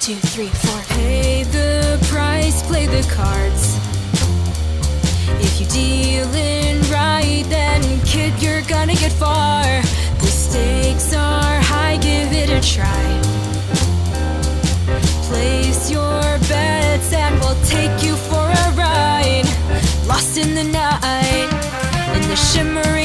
2, 3, 4. Pay the price, play the cards. If you dealin' right, then kid, you're gonna get far. The stakes are high, give it a try. Place your bets and we'll take you for a ride. Lost in the night, in the shimmering